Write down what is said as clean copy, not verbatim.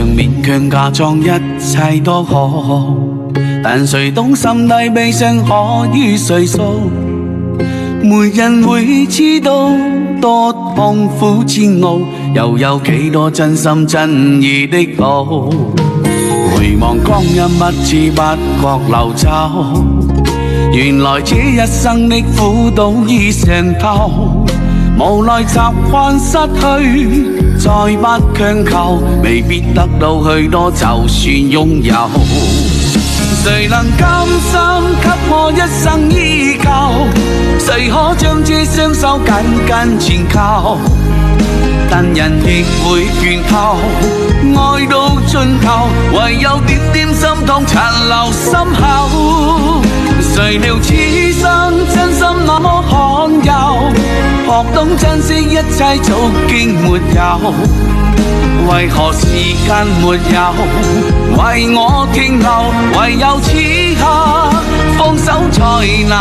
上勉強假裝一切都好，但誰懂心底悲傷可於誰訴？沒人會知道多痛苦煎熬，又有幾多真心真意的好。回望光陰不知不覺流走，原來這一生的苦都已嘗透。無奈習慣失去，再不強求，未必得到許多，就算擁有。誰能甘心給我一生依靠？誰可將這雙手緊緊纏靠？但人亦會倦透，愛到盡頭，唯有點點心痛殘留心口。誰料此生真心那麼罕有，學懂珍惜一切早經沒有，為何時間沒有為我停留？唯有此刻放手才能